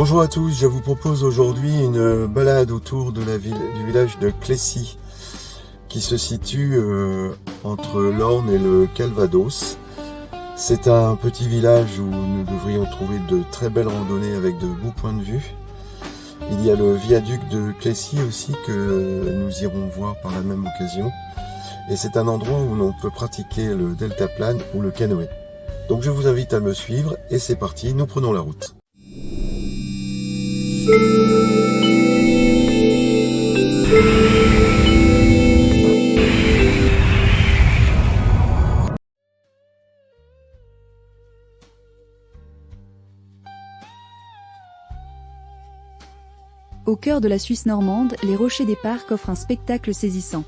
Bonjour à tous, je vous propose aujourd'hui une balade autour de du village de Clécy qui se situe entre l'Orne et le Calvados. C'est un petit village où nous devrions trouver de très belles randonnées avec de beaux points de vue. Il y a le viaduc de Clécy aussi que nous irons voir par la même occasion. Et c'est un endroit où l'on peut pratiquer le deltaplane ou le canoë. Donc je vous invite à me suivre et c'est parti, nous prenons la route. Au cœur de la Suisse normande, les rochers des parcs offrent un spectacle saisissant.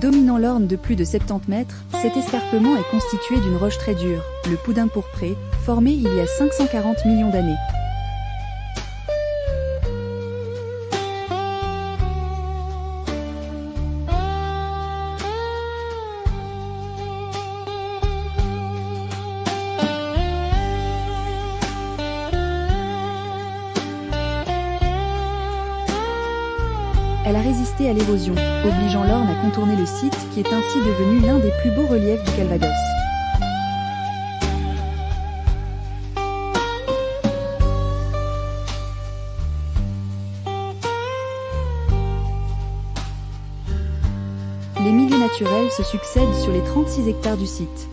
Dominant l'Orne de plus de 70 mètres, cet escarpement est constitué d'une roche très dure, le Poudin pourpré, formé il y a 540 millions d'années. Elle a résisté à l'érosion, obligeant l'Orne à contourner le site qui est ainsi devenu l'un des plus beaux reliefs du Calvados. Les milieux naturels se succèdent sur les 36 hectares du site.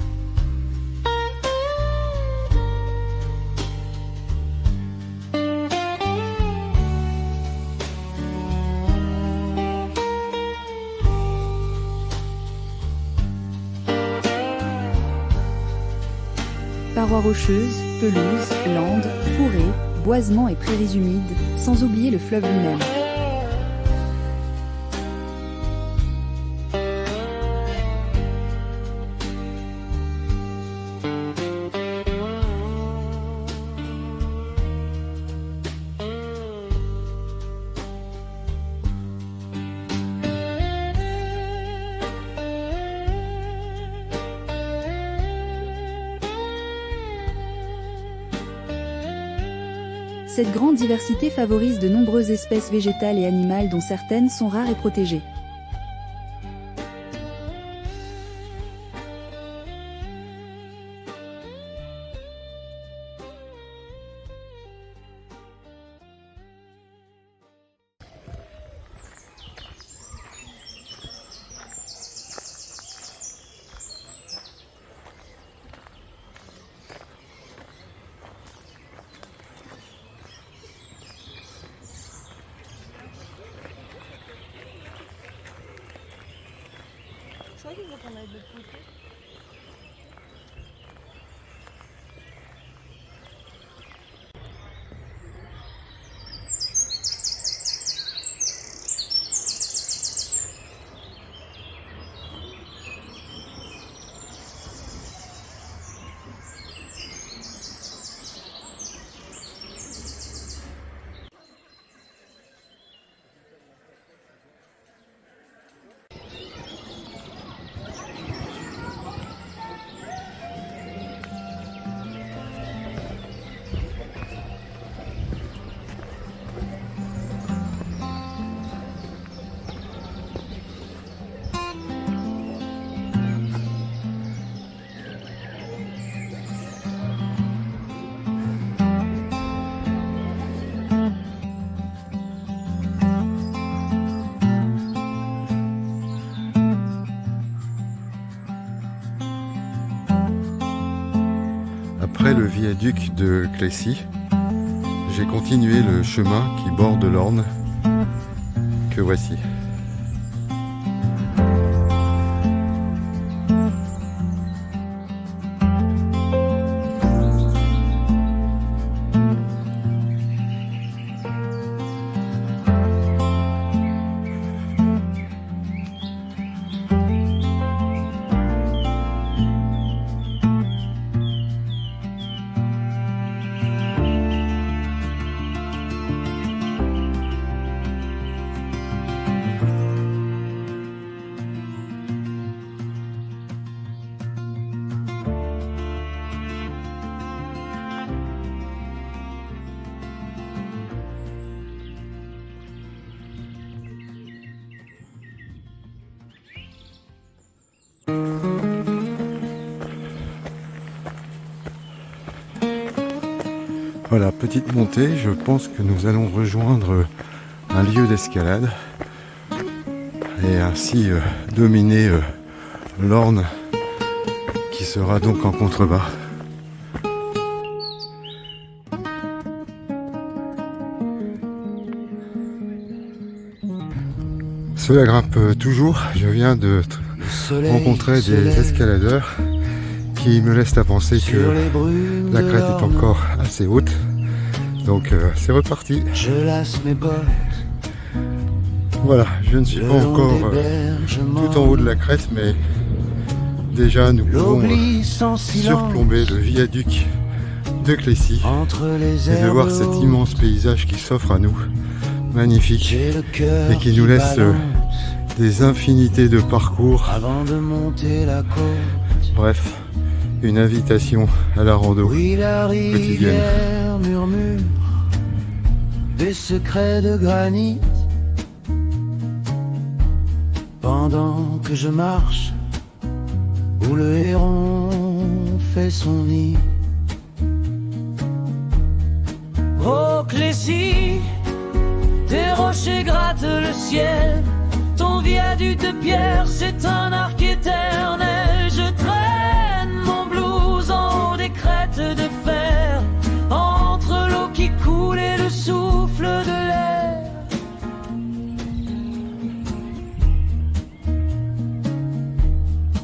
Parois rocheuses, pelouses, landes, fourrés, boisements et prairies humides, sans oublier le fleuve lui-même. Cette grande diversité favorise de nombreuses espèces végétales et animales dont certaines sont rares et protégées. C'est vrai qu'il faut qu'on aille de l'autre côté. Après le viaduc de Clécy, j'ai continué le chemin qui borde l'Orne, que voici. Voilà, petite montée, je pense que nous allons rejoindre un lieu d'escalade et ainsi dominer l'Orne qui sera donc en contrebas. Cela grimpe toujours, je viens de rencontrer des escaladeurs qui me laissent à penser que la crête est encore assez haute. Donc c'est reparti. Je lasse mes bottes. Voilà, je ne suis pas encore tout en haut de la crête, mais déjà nous pouvons surplomber le viaduc de Clécy et de voir cet immense paysage qui s'offre à nous, magnifique, et qui nous laisse des infinités de parcours. Avant de monter la côte. Bref, une invitation à la rando quotidienne. Murmure des secrets de granit pendant que je marche où le héron fait son nid. Oh Clécy, tes rochers grattent le ciel, ton viaduc de pierre c'est un arc éternel. Je traîne mon blues en haut des crêtes de fer, entre l'eau qui coule et le souffle de l'air.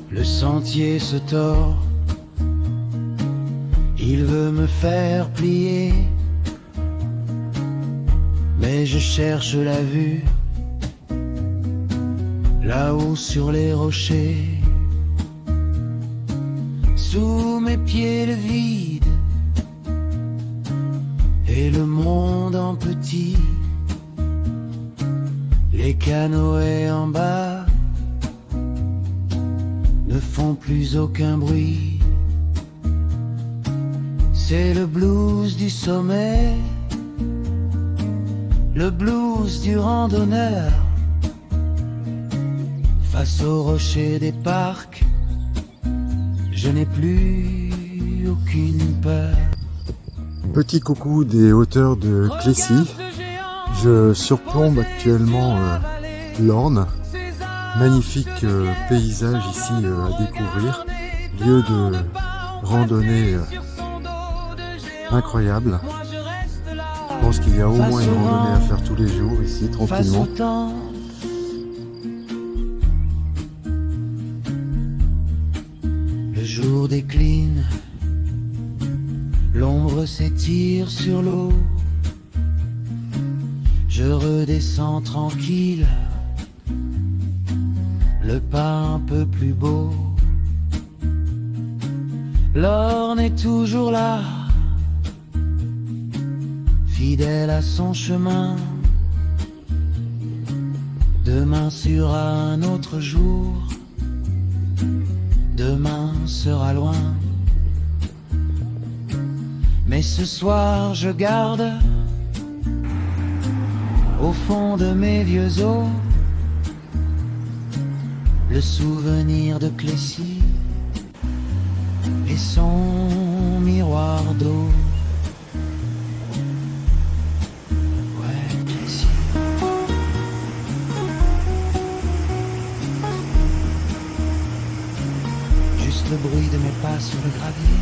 Le sentier se tord, il veut me faire plier, mais je cherche la vue, là-haut sur les rochers. Sous mes pieds le vide et le monde en petit, les canoës en bas ne font plus aucun bruit. C'est le blues du sommet, le blues du randonneur, face aux rochers des parcs, je n'ai plus aucune peur. Petit coucou des hauteurs de Clécy. Je surplombe actuellement l'Orne. Magnifique paysage ici à découvrir. Lieu de randonnée incroyable. Je pense qu'il y a au moins une randonnée à faire tous les jours ici, tranquillement. Le jour décline, l'ombre s'étire sur l'eau. Je redescends tranquille, le pas un peu plus beau. L'Orne est toujours là, fidèle à son chemin. Demain sera un autre jour, demain sera loin. Mais ce soir je garde au fond de mes vieux os le souvenir de Clécy et son miroir d'eau. Ouais, Clécy. Juste le bruit de mes pas sur le gravier.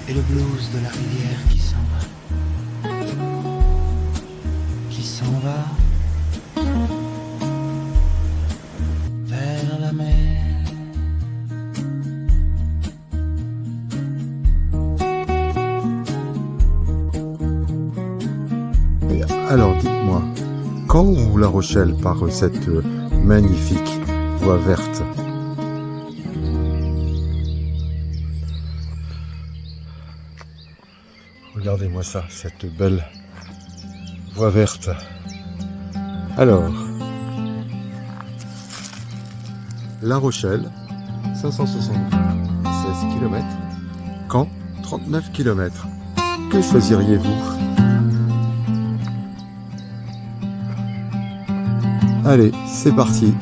Et le blues de la rivière qui s'en va, vers la mer. Alors dites-moi, quand ou La Rochelle par cette magnifique voie verte? Regardez-moi ça, cette belle voie verte. Alors, La Rochelle, 576 km. Caen, 39 km. Que choisiriez-vous? Allez, c'est parti.